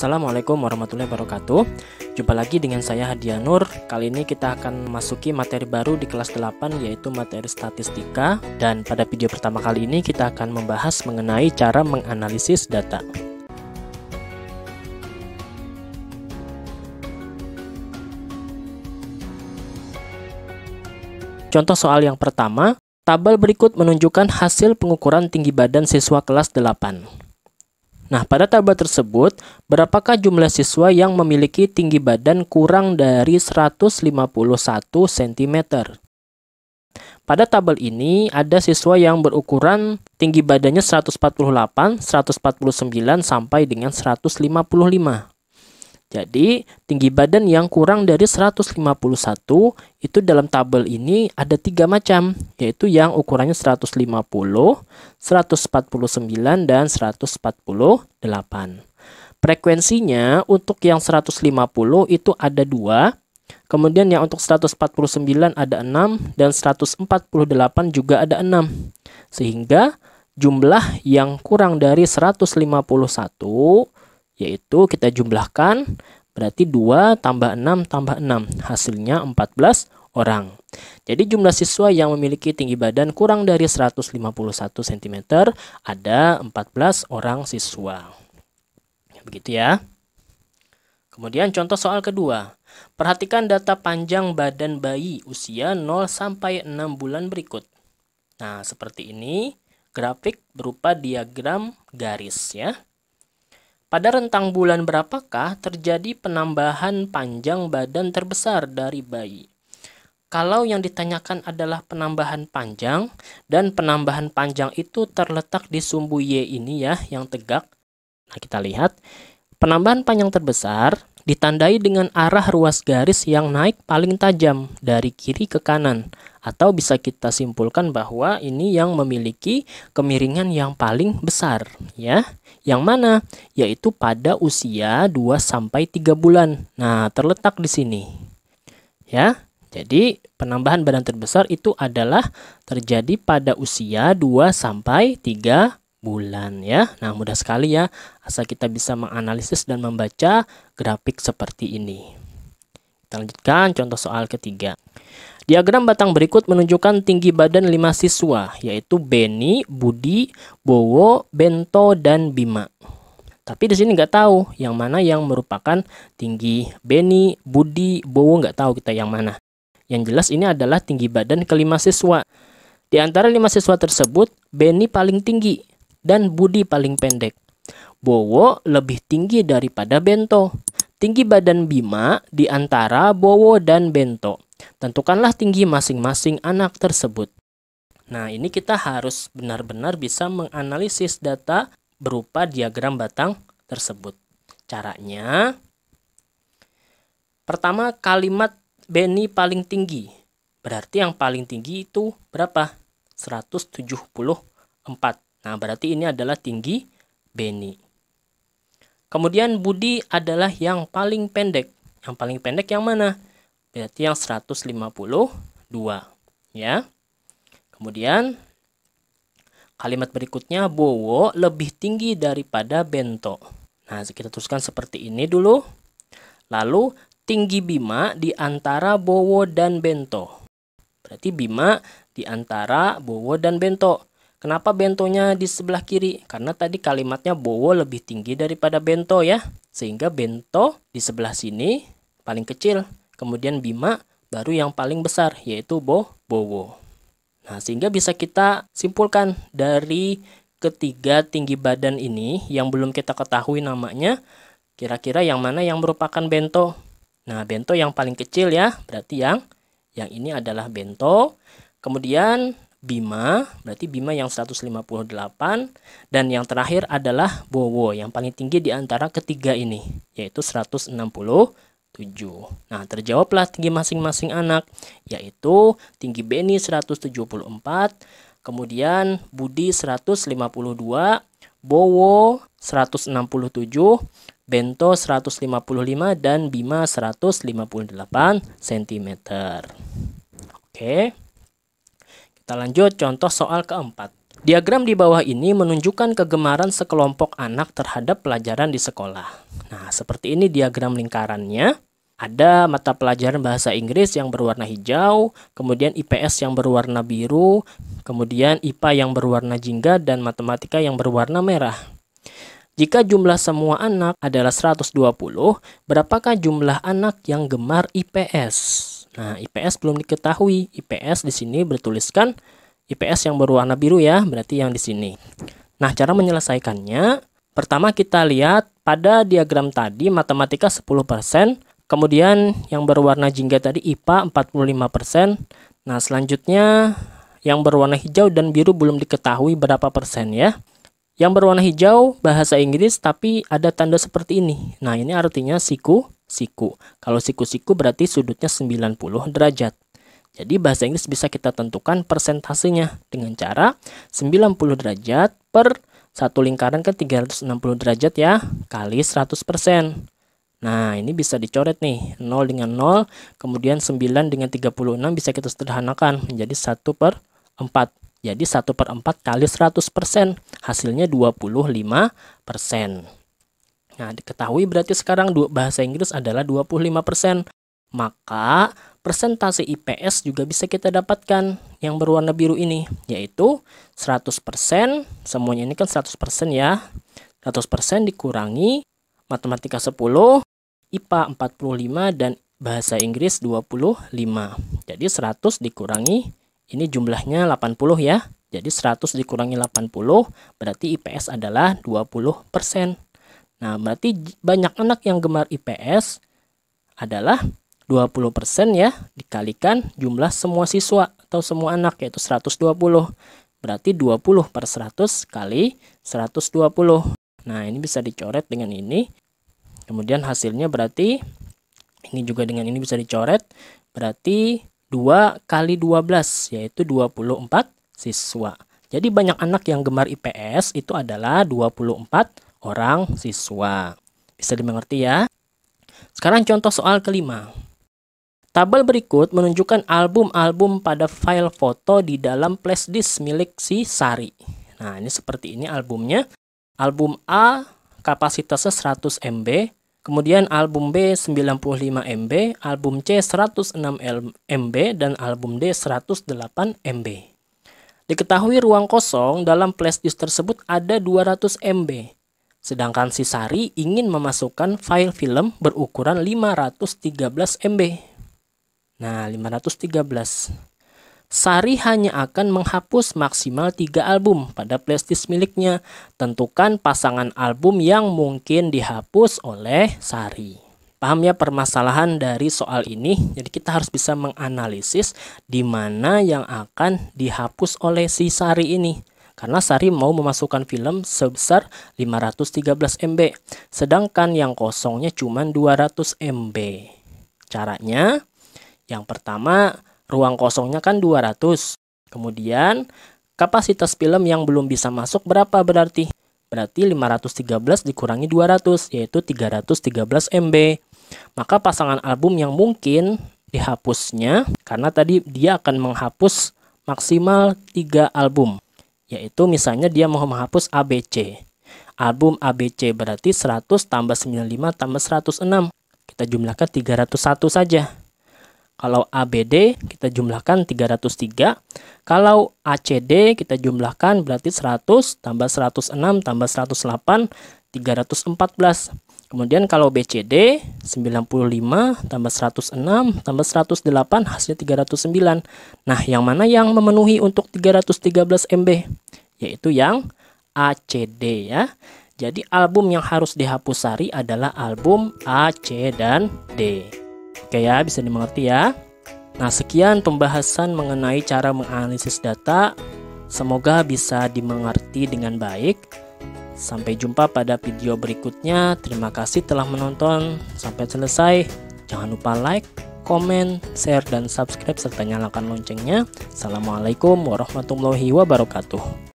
Assalamualaikum warahmatullahi wabarakatuh. Jumpa lagi dengan saya Hadiah Nur. Kali ini kita akan memasuki materi baru di kelas 8, yaitu materi statistika. Dan pada video pertama kali ini kita akan membahas mengenai cara menganalisis data. Contoh soal yang pertama, tabel berikut menunjukkan hasil pengukuran tinggi badan siswa kelas 8. Nah, pada tabel tersebut, berapakah jumlah siswa yang memiliki tinggi badan kurang dari 151 cm? Pada tabel ini, ada siswa yang berukuran tinggi badannya 148, 149, sampai dengan 155. Jadi, tinggi badan yang kurang dari 151 itu dalam tabel ini ada 3 macam, yaitu yang ukurannya 150, 149, dan 148. Frekuensinya untuk yang 150 itu ada 2, kemudian yang untuk 149 ada 6, dan 148 juga ada 6. Sehingga jumlah yang kurang dari 151 yaitu kita jumlahkan, berarti 2 tambah 6 tambah 6, hasilnya 14 orang. Jadi jumlah siswa yang memiliki tinggi badan kurang dari 151 cm ada 14 orang siswa. Begitu ya. Kemudian contoh soal kedua. Perhatikan data panjang badan bayi usia 0 sampai 6 bulan berikut. Nah, seperti ini, grafik berupa diagram garis ya. Pada rentang bulan berapakah terjadi penambahan panjang badan terbesar dari bayi? Kalau yang ditanyakan adalah penambahan panjang, dan penambahan panjang itu terletak di sumbu Y ini ya, yang tegak. Nah, kita lihat, penambahan panjang terbesar ditandai dengan arah ruas garis yang naik paling tajam dari kiri ke kanan. Atau bisa kita simpulkan bahwa ini yang memiliki kemiringan yang paling besar ya. Yang mana? Yaitu pada usia 2-3 bulan. Nah, terletak di sini. Ya. Jadi, penambahan badan terbesar itu adalah terjadi pada usia 2-3 bulan ya. Nah, mudah sekali ya, asal kita bisa menganalisis dan membaca grafik seperti ini. Kita lanjutkan contoh soal ketiga. Diagram batang berikut menunjukkan tinggi badan 5 siswa, yaitu Beni, Budi, Bowo, Bento, dan Bima. Tapi di sini nggak tahu yang mana yang merupakan tinggi Beni, Budi, Bowo, nggak tahu kita yang mana. Yang jelas ini adalah tinggi badan kelima siswa. Di antara 5 siswa tersebut, Beni paling tinggi dan Budi paling pendek. Bowo lebih tinggi daripada Bento. Tinggi badan Bima di antara Bowo dan Bento. Tentukanlah tinggi masing-masing anak tersebut. Nah, ini kita harus benar-benar bisa menganalisis data berupa diagram batang tersebut. Caranya, pertama kalimat Beni paling tinggi. Berarti yang paling tinggi itu berapa? 174. Nah, berarti ini adalah tinggi Beni. Kemudian Budi adalah yang paling pendek. Yang paling pendek yang mana? Berarti yang 152 ya. Kemudian kalimat berikutnya, Bowo lebih tinggi daripada Bento. Nah, kita teruskan seperti ini dulu. Lalu tinggi Bima di antara Bowo dan Bento. Berarti Bima di antara Bowo dan Bento. Kenapa Bentonya di sebelah kiri? Karena tadi kalimatnya Bowo lebih tinggi daripada Bento ya. Sehingga Bento di sebelah sini paling kecil. Kemudian Bima baru yang paling besar, yaitu Bowo. Nah, sehingga bisa kita simpulkan dari ketiga tinggi badan ini yang belum kita ketahui namanya, kira-kira yang mana yang merupakan Bento. Nah, Bento yang paling kecil ya, berarti yang ini adalah Bento. Kemudian Bima, berarti Bima yang 158. Dan yang terakhir adalah Bowo, yang paling tinggi di antara ketiga ini, yaitu 167. Nah, terjawablah tinggi masing-masing anak, yaitu tinggi Beni 174, kemudian Budi 152, Bowo 167, Bento 155, dan Bima 158 cm. Oke. Kita lanjut contoh soal keempat. Diagram di bawah ini menunjukkan kegemaran sekelompok anak terhadap pelajaran di sekolah. Nah, seperti ini diagram lingkarannya. Ada mata pelajaran bahasa Inggris yang berwarna hijau, kemudian IPS yang berwarna biru, kemudian IPA yang berwarna jingga, dan matematika yang berwarna merah. Jika jumlah semua anak adalah 120, berapakah jumlah anak yang gemar IPS? Nah, IPS belum diketahui. IPS di sini bertuliskan IPS yang berwarna biru ya, berarti yang di sini. Nah, cara menyelesaikannya, pertama kita lihat pada diagram tadi matematika 10%, kemudian yang berwarna jingga tadi IPA 45%. Nah, selanjutnya yang berwarna hijau dan biru belum diketahui berapa persen ya. Yang berwarna hijau bahasa Inggris tapi ada tanda seperti ini. Nah, ini artinya siku. Kalau siku berarti sudutnya 90 derajat. Jadi bahasa Inggris bisa kita tentukan persentasenya dengan cara 90 derajat per satu lingkaran ke 360 derajat ya, kali 100%. Nah, ini bisa dicoret nih, 0 dengan 0, kemudian 9 dengan 36 bisa kita sederhanakan menjadi 1/4. Jadi 1/4 kali 100%, hasilnya 25%. Nah, diketahui berarti sekarang bahasa Inggris adalah 25%. Maka persentase IPS juga bisa kita dapatkan yang berwarna biru ini, yaitu 100%, semuanya ini kan 100% ya, 100% dikurangi matematika 10, IPA 45, dan bahasa Inggris 25. Jadi 100 dikurangi, ini jumlahnya 80 ya, jadi 100 dikurangi 80, berarti IPS adalah 20%. Nah, berarti banyak anak yang gemar IPS adalah 20% ya, dikalikan jumlah semua siswa atau semua anak, yaitu 120. Berarti 20/100 kali 120. Nah, ini bisa dicoret dengan ini. Kemudian hasilnya berarti, ini juga dengan ini bisa dicoret. Berarti 2 kali 12, yaitu 24 siswa. Jadi banyak anak yang gemar IPS itu adalah 24 orang siswa. Bisa dimengerti ya? Sekarang contoh soal kelima. Tabel berikut menunjukkan album-album pada file foto di dalam flash disk milik si Sari. Nah, ini seperti ini albumnya. Album A kapasitasnya 100 MB, kemudian album B 95 MB, album C 106 MB, dan album D 108 MB. Diketahui ruang kosong dalam flash disk tersebut ada 200 MB. Sedangkan si Sari ingin memasukkan file film berukuran 513 MB. Nah, 513. Sari hanya akan menghapus maksimal 3 album pada flash disk miliknya. Tentukan pasangan album yang mungkin dihapus oleh Sari. Paham ya permasalahan dari soal ini? Jadi kita harus bisa menganalisis di mana yang akan dihapus oleh si Sari ini. Karena Sari mau memasukkan film sebesar 513 MB. Sedangkan yang kosongnya cuma 200 MB. Caranya, yang pertama, ruang kosongnya kan 200. Kemudian, kapasitas film yang belum bisa masuk berapa berarti? Berarti 513 dikurangi 200, yaitu 313 MB. Maka pasangan album yang mungkin dihapusnya, karena tadi dia akan menghapus maksimal 3 album. Yaitu misalnya dia mau menghapus ABC. Album ABC berarti 100 tambah 95 tambah 106. Kita jumlahkan 301 saja. Kalau ABD kita jumlahkan 303. Kalau ACD kita jumlahkan berarti 100 tambah 106 tambah 108, 314. Kemudian kalau BCD 95 tambah 106 tambah 108 hasilnya 309. Nah, yang mana yang memenuhi untuk 313 MB? Yaitu yang ACD ya. Jadi album yang harus dihapus Sari adalah album A, C, dan D. Oke ya, bisa dimengerti ya. Nah, sekian pembahasan mengenai cara menganalisis data. Semoga bisa dimengerti dengan baik. Sampai jumpa pada video berikutnya. Terima kasih telah menonton sampai selesai. Jangan lupa like, komen, share, dan subscribe serta nyalakan loncengnya. Assalamualaikum warahmatullahi wabarakatuh.